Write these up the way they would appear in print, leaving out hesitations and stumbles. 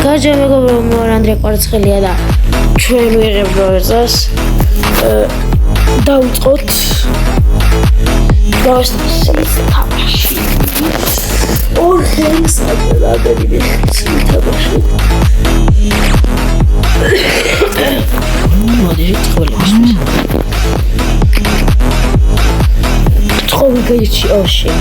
García megobro Andrea Quartzxelია და ჩვენ ვიღებთ როეზას დავიწყოთ გასწის თამაში ორ ხელს აკრადები თამაში მოდი წხოველებს წხოვი გაიჩი ოშე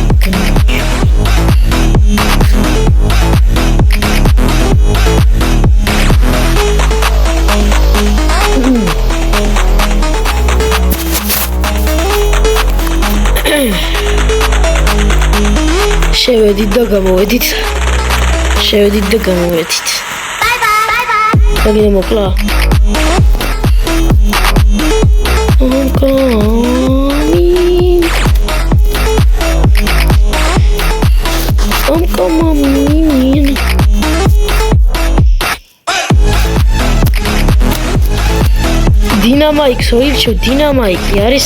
შევედით და გამოვედით. შევედით და გამოვედით. აგინე მოკლა. Come დინამაიკს ვირჩევ, დინამაიკი არის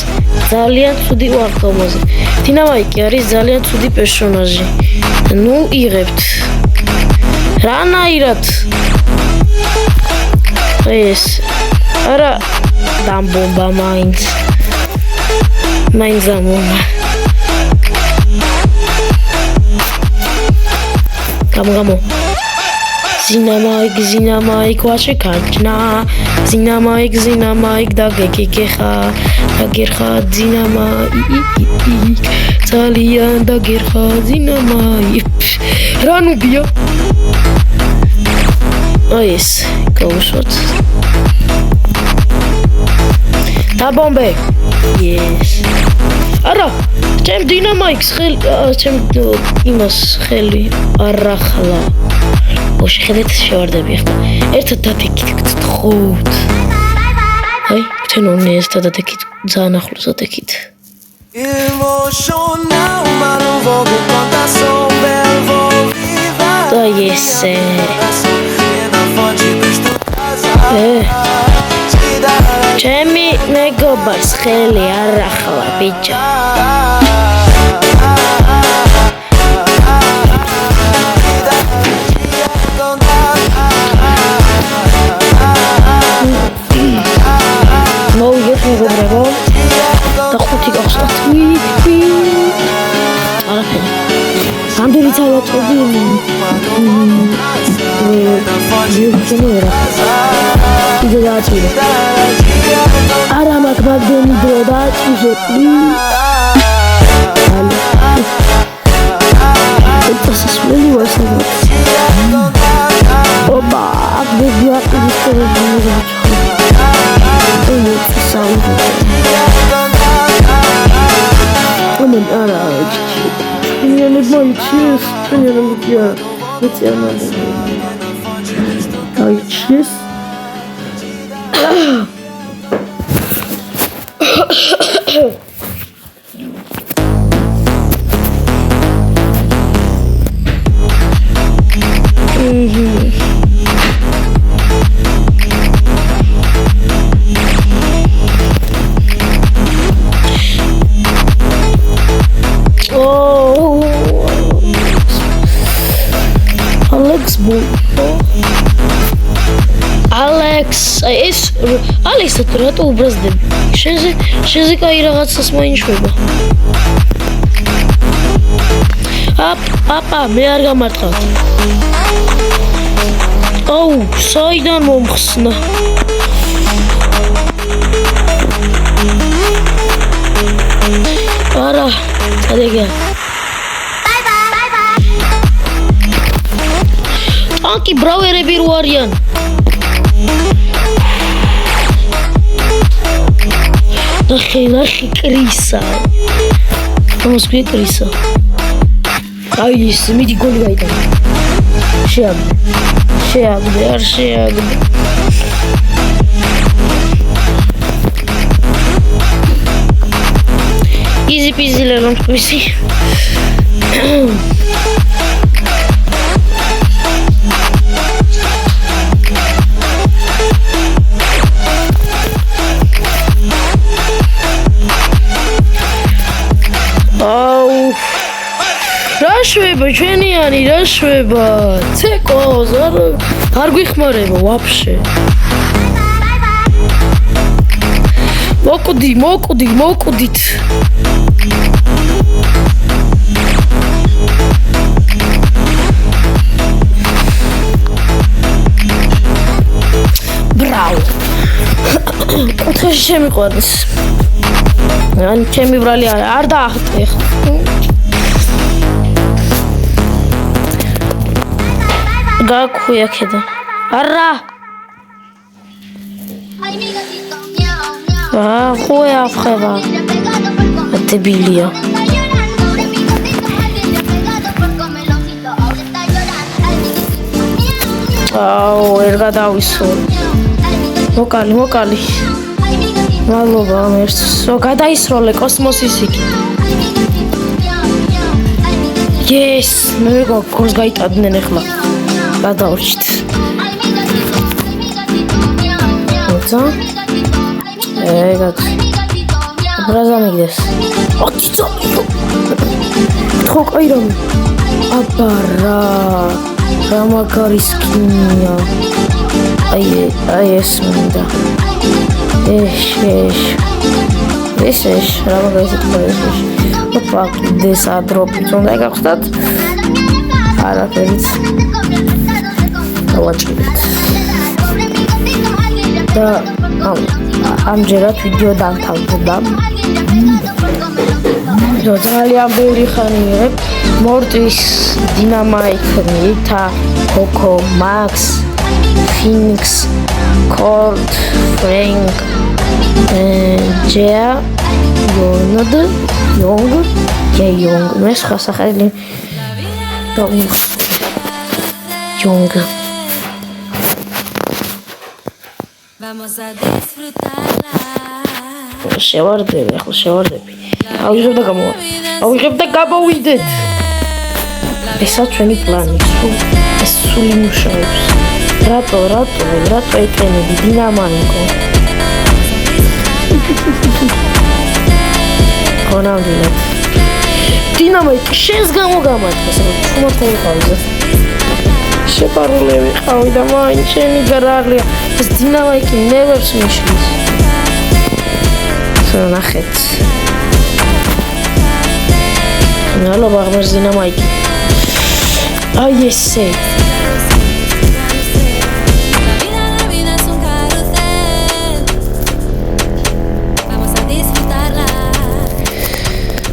ძალიან ცუდი ვარდომაზე. დინამაიკი არის ძალიან ცუდი პერსონაჟი. ნუ იღებთ. რანაირად? ეს არა დამბომბა მაინც. მაინც დამბომბა. გამო. Zinamaik ვაში გაჩნა. Zinamaik დაგეგეხა. დაგერხა zinamaik. ძალიან დაგერხა zinamaik. რანუბია? აი ეს გავუშვათ. დაბომბე. Yes. არა, ჩემ დინამაიკს ხელი, ჩემ იმას ხელი არახლა. შეხედეთ შევარდები ახლა. ერთად დადეკით გთხოვთ. აი, ჩვენ უნდა ერთად დადეკით, ძალიან ახლოს დადეკით. და ესე. ჩემი მეგობარს ხელი არახლა, ბიჭო. მეგობრებო და ხუთი გავსვათ არაფერი ამდენი ძალაწყობი იძე დააწვიდე არა მაგ მაგდენი დრო დააწვიდე სასმელი ვასება ოპა აგდები აკიდისτερები Alex რატო უბრაზდები? შენზე კაი რაღაცას მაინშვება. აპა, მე არ გამარტყავ. აუ, საიდან მომხსნა? არა, წადეგია. ტანკი ბრაუერები რო არიან. ნახე კრისა. მოსგვი კრისა. აი ეს მიდი გოლი გაიტანა. შეაგდე, არ შეაგდე. Easy peasy lemon squeezy. შვება ჩვენიანი რა შვება ცეკოს არ გვიხმარება ვაფშე მოკვდით ბრავო კუთხეში შემიყვანეს ან ჩემი ბრალი არ დაახტე გაქვია ქედა არა ხუე აფხება დებილია აუ ვერ გადავისო მოკალი მადლობა მერს გადაისროლე კოსმოსის იქ yes მე გქონს გაიტადნენ ახლა გადავრჩით ცა ეგაც ბრაზამიგდეს ოჩო თქო აირომ აბარა რა მაგარი სკინია აი ეს მინდა ეს რა მაგარი სკინია ოპა დესა დროპიც უნდა გახსნათ არაფერიც დავაჭირეთ და ამჯერად ვიდეო დამთავრდა ძალიან ბევრი ხანი იღებ მორტის დინამაიკ ნითა კოკო მაქს ფინიქს კორდ ფრენკ ჯეა Young მე სხვა სახელი Young შევარდები ავიღებ და გამოვიდეთ ესა ჩვენი პლანი ეს სული მუშაობს რატო ეტენები დინამაიკო გონავდით დინამაიკი შენს გამოგამართეს რომ თუმად მოიყავზე შეპარულები ყავი და მაინც შენი გარაღლია ეს დინამაიკი ნევერს მიშლის ნახეთ მადლობა ღმერთს დინამაიკი აი ესე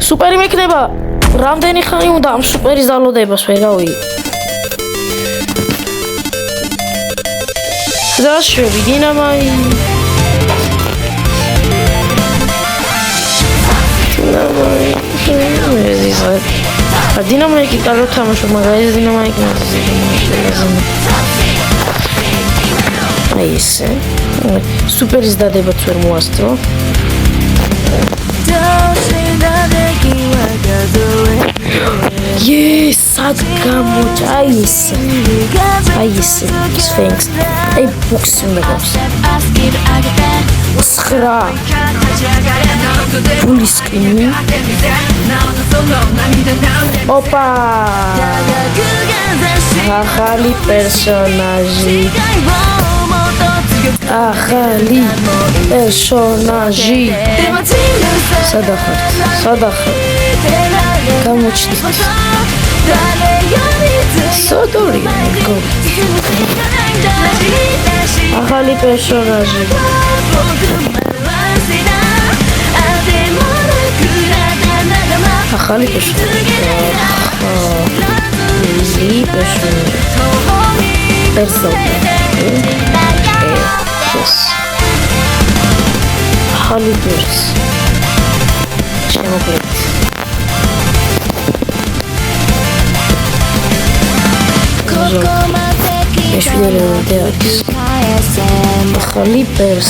სუპერი მექნება რამდენი ხანი უნდა ამ სუპერის დავლოდებას ვერავი დაშვები დინამაიკი კარგად თამაშობ მაგრამ ეს დინამაიკი აი ესე სუპერის დადებაც ვერ მოასწრო Yes, sad gamoch. Ai esse. Sphinx. Ei, boxing negócio. Skhra. Puliskin. Opa. Ahali personagem. სადახართ გამოჩნდით სოდორი ახალი პერსონაჟი ახალი Hollywood. Შემოგვიდეთ. ეშვიდელე არის. Hollywood.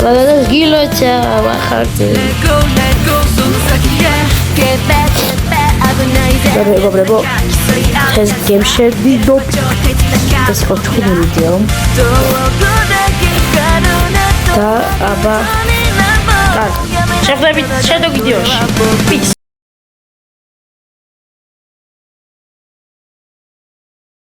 Ყველა გილოჩა ვახარდე. Ბრებო. ეს გემში ვიდეო. ეს ხოჭული ვიდეო. და აბა შეხვდებით შედო ვიდეოში.